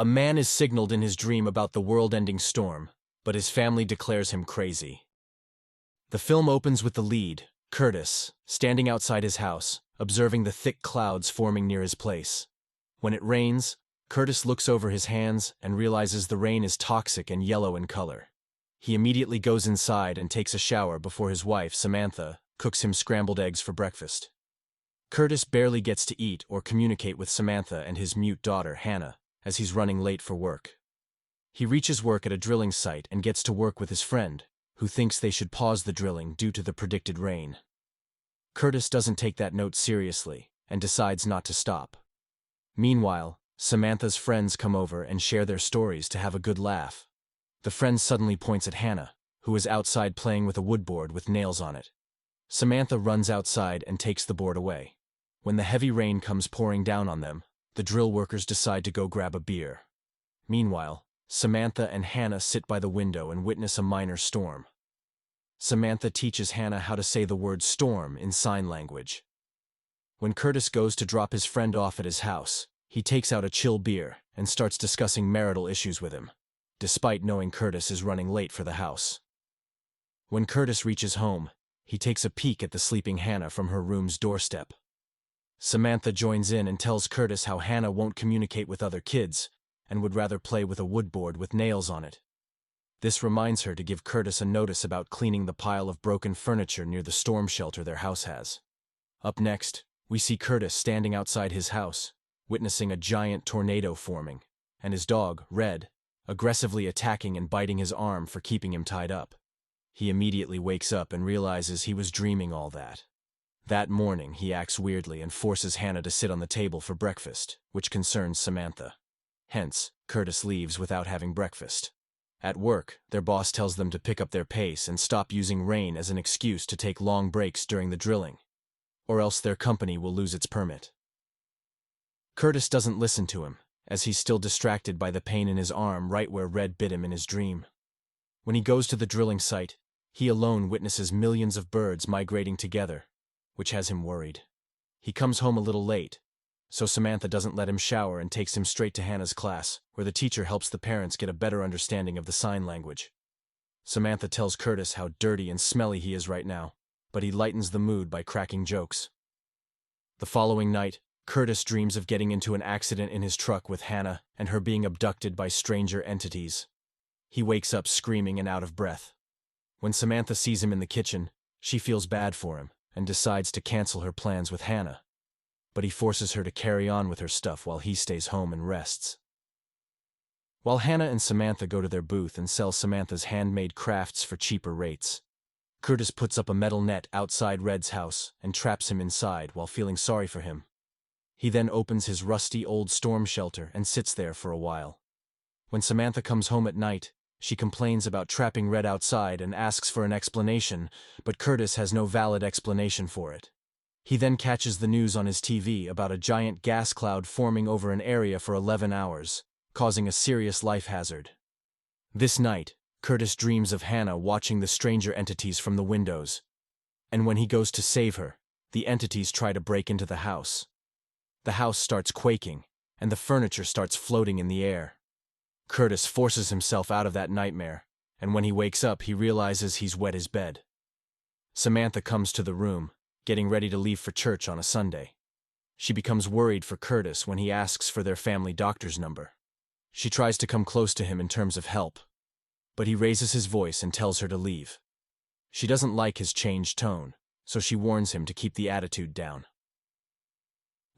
A man is signaled in his dream about the world-ending storm, but his family declares him crazy. The film opens with the lead, Curtis, standing outside his house, observing the thick clouds forming near his place. When it rains, Curtis looks over his hands and realizes the rain is toxic and yellow in color. He immediately goes inside and takes a shower before his wife, Samantha, cooks him scrambled eggs for breakfast. Curtis barely gets to eat or communicate with Samantha and his mute daughter, Hannah, as he's running late for work. He reaches work at a drilling site and gets to work with his friend, who thinks they should pause the drilling due to the predicted rain. Curtis doesn't take that note seriously and decides not to stop. Meanwhile, Samantha's friends come over and share their stories to have a good laugh. The friend suddenly points at Hannah, who is outside playing with a wood board with nails on it. Samantha runs outside and takes the board away. When the heavy rain comes pouring down on them, the drill workers decide to go grab a beer. Meanwhile, Samantha and Hannah sit by the window and witness a minor storm. Samantha teaches Hannah how to say the word storm in sign language. When Curtis goes to drop his friend off at his house, he takes out a chill beer and starts discussing marital issues with him, despite knowing Curtis is running late for the house. When Curtis reaches home, he takes a peek at the sleeping Hannah from her room's doorstep. Samantha joins in and tells Curtis how Hannah won't communicate with other kids and would rather play with a wood board with nails on it. This reminds her to give Curtis a notice about cleaning the pile of broken furniture near the storm shelter their house has. Up next, we see Curtis standing outside his house, witnessing a giant tornado forming, and his dog, Red, aggressively attacking and biting his arm for keeping him tied up. He immediately wakes up and realizes he was dreaming all that. That morning, he acts weirdly and forces Hannah to sit on the table for breakfast, which concerns Samantha. Hence, Curtis leaves without having breakfast. At work, their boss tells them to pick up their pace and stop using rain as an excuse to take long breaks during the drilling, or else their company will lose its permit. Curtis doesn't listen to him, as he's still distracted by the pain in his arm right where Red bit him in his dream. When he goes to the drilling site, he alone witnesses millions of birds migrating together, which has him worried. He comes home a little late, so Samantha doesn't let him shower and takes him straight to Hannah's class, where the teacher helps the parents get a better understanding of the sign language. Samantha tells Curtis how dirty and smelly he is right now, but he lightens the mood by cracking jokes. The following night, Curtis dreams of getting into an accident in his truck with Hannah and her being abducted by stranger entities. He wakes up screaming and out of breath. When Samantha sees him in the kitchen, she feels bad for him and decides to cancel her plans with Hannah, but he forces her to carry on with her stuff while he stays home and rests. While Hannah and Samantha go to their booth and sell Samantha's handmade crafts for cheaper rates, Curtis puts up a metal net outside Red's house and traps him inside while feeling sorry for him. He then opens his rusty old storm shelter and sits there for a while. When Samantha comes home at night, she complains about trapping Red outside and asks for an explanation, but Curtis has no valid explanation for it. He then catches the news on his TV about a giant gas cloud forming over an area for 11 hours, causing a serious life hazard. This night, Curtis dreams of Hannah watching the stranger entities from the windows, and when he goes to save her, the entities try to break into the house. The house starts quaking, and the furniture starts floating in the air. Curtis forces himself out of that nightmare, and when he wakes up, he realizes he's wet his bed. Samantha comes to the room, getting ready to leave for church on a Sunday. She becomes worried for Curtis when he asks for their family doctor's number. She tries to come close to him in terms of help, but he raises his voice and tells her to leave. She doesn't like his changed tone, so she warns him to keep the attitude down.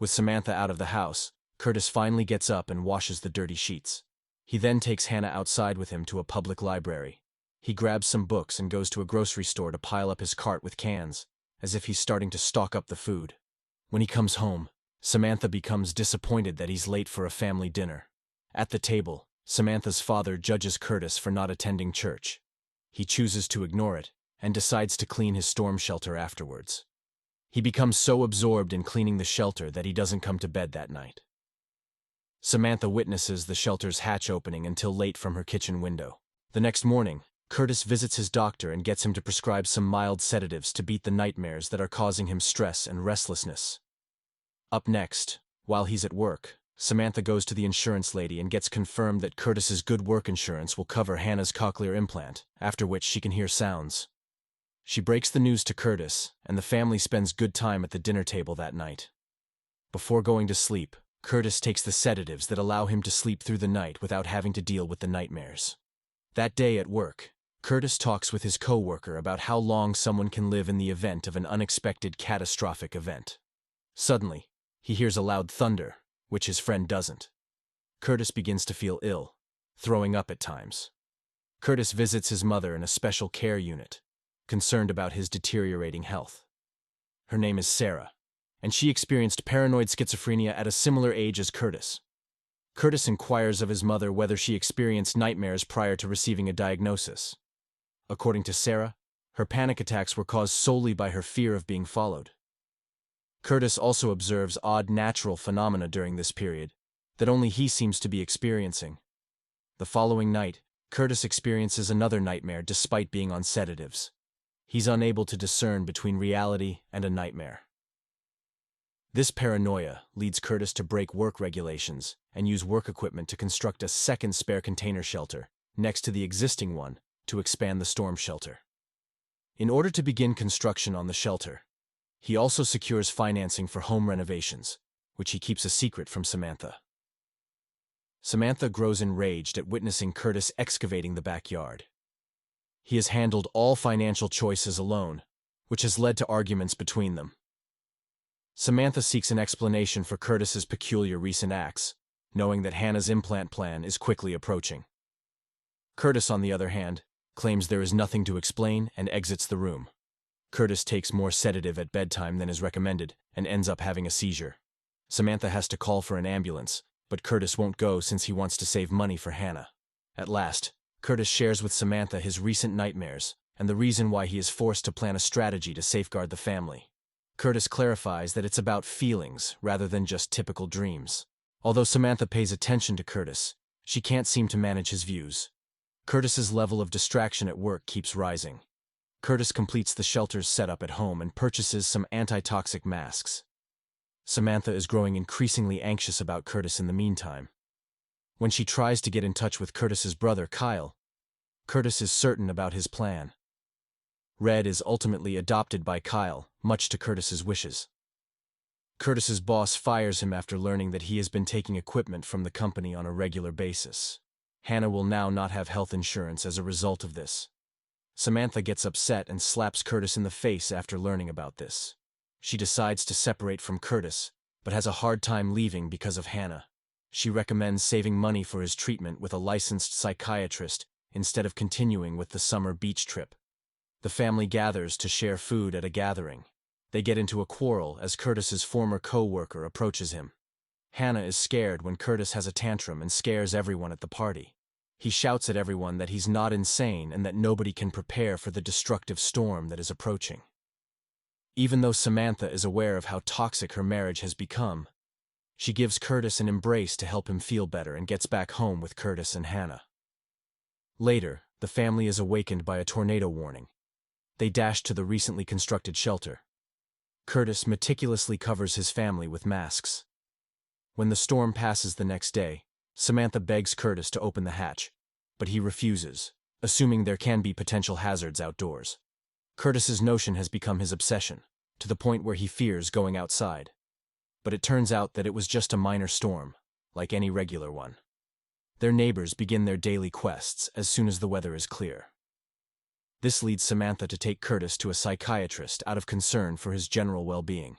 With Samantha out of the house, Curtis finally gets up and washes the dirty sheets. He then takes Hannah outside with him to a public library. He grabs some books and goes to a grocery store to pile up his cart with cans, as if he's starting to stock up the food. When he comes home, Samantha becomes disappointed that he's late for a family dinner. At the table, Samantha's father judges Curtis for not attending church. He chooses to ignore it and decides to clean his storm shelter afterwards. He becomes so absorbed in cleaning the shelter that he doesn't come to bed that night. Samantha witnesses the shelter's hatch opening until late from her kitchen window. The next morning, Curtis visits his doctor and gets him to prescribe some mild sedatives to beat the nightmares that are causing him stress and restlessness. Up next, while he's at work, Samantha goes to the insurance lady and gets confirmed that Curtis's good work insurance will cover Hannah's cochlear implant, after which she can hear sounds. She breaks the news to Curtis, and the family spends good time at the dinner table that night. Before going to sleep, Curtis takes the sedatives that allow him to sleep through the night without having to deal with the nightmares. That day at work, Curtis talks with his co-worker about how long someone can live in the event of an unexpected catastrophic event. Suddenly, he hears a loud thunder, which his friend doesn't. Curtis begins to feel ill, throwing up at times. Curtis visits his mother in a special care unit, concerned about his deteriorating health. Her name is Sarah, and she experienced paranoid schizophrenia at a similar age as Curtis. Curtis inquires of his mother whether she experienced nightmares prior to receiving a diagnosis. According to Sarah, her panic attacks were caused solely by her fear of being followed. Curtis also observes odd natural phenomena during this period that only he seems to be experiencing. The following night, Curtis experiences another nightmare despite being on sedatives. He's unable to discern between reality and a nightmare. This paranoia leads Curtis to break work regulations and use work equipment to construct a second spare container shelter next to the existing one to expand the storm shelter. In order to begin construction on the shelter, he also secures financing for home renovations, which he keeps a secret from Samantha. Samantha grows enraged at witnessing Curtis excavating the backyard. He has handled all financial choices alone, which has led to arguments between them. Samantha seeks an explanation for Curtis's peculiar recent acts, knowing that Hannah's implant plan is quickly approaching. Curtis, on the other hand, claims there is nothing to explain and exits the room. Curtis takes more sedative at bedtime than is recommended and ends up having a seizure. Samantha has to call for an ambulance, but Curtis won't go since he wants to save money for Hannah. At last, Curtis shares with Samantha his recent nightmares and the reason why he is forced to plan a strategy to safeguard the family. Curtis clarifies that it's about feelings rather than just typical dreams. Although Samantha pays attention to Curtis, she can't seem to manage his views. Curtis's level of distraction at work keeps rising. Curtis completes the shelter's setup at home and purchases some anti-toxic masks. Samantha is growing increasingly anxious about Curtis in the meantime. When she tries to get in touch with Curtis's brother, Kyle, Curtis is certain about his plan. Red is ultimately adopted by Kyle, much to Curtis's wishes. Curtis's boss fires him after learning that he has been taking equipment from the company on a regular basis. Hannah will now not have health insurance as a result of this. Samantha gets upset and slaps Curtis in the face after learning about this. She decides to separate from Curtis, but has a hard time leaving because of Hannah. She recommends saving money for his treatment with a licensed psychiatrist instead of continuing with the summer beach trip. The family gathers to share food at a gathering. They get into a quarrel as Curtis's former co-worker approaches him. Hannah is scared when Curtis has a tantrum and scares everyone at the party. He shouts at everyone that he's not insane and that nobody can prepare for the destructive storm that is approaching. Even though Samantha is aware of how toxic her marriage has become, she gives Curtis an embrace to help him feel better and gets back home with Curtis and Hannah. Later, the family is awakened by a tornado warning. They dash to the recently constructed shelter. Curtis meticulously covers his family with masks. When the storm passes the next day, Samantha begs Curtis to open the hatch, but he refuses, assuming there can be potential hazards outdoors. Curtis's notion has become his obsession, to the point where he fears going outside. But it turns out that it was just a minor storm, like any regular one. Their neighbors begin their daily quests as soon as the weather is clear. This leads Samantha to take Curtis to a psychiatrist out of concern for his general well-being.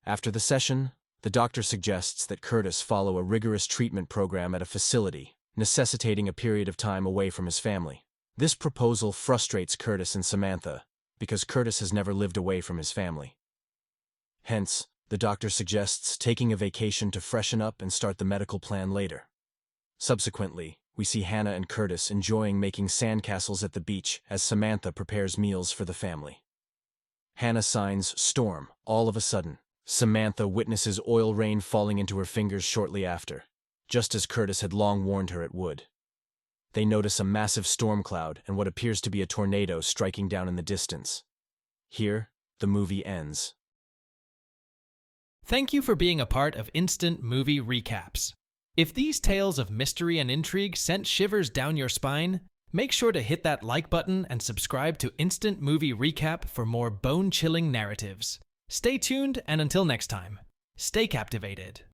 After the session, the doctor suggests that Curtis follow a rigorous treatment program at a facility, necessitating a period of time away from his family. This proposal frustrates Curtis and Samantha, because Curtis has never lived away from his family. Hence, the doctor suggests taking a vacation to freshen up and start the medical plan later. Subsequently, we see Hannah and Curtis enjoying making sandcastles at the beach as Samantha prepares meals for the family. Hannah signs "Storm" all of a sudden. Samantha witnesses oil rain falling into her fingers shortly after, just as Curtis had long warned her it would. They notice a massive storm cloud and what appears to be a tornado striking down in the distance. Here, the movie ends. Thank you for being a part of Instant Movie Recaps. If these tales of mystery and intrigue sent shivers down your spine, make sure to hit that like button and subscribe to Instant Movie Recap for more bone-chilling narratives. Stay tuned, and until next time, stay captivated.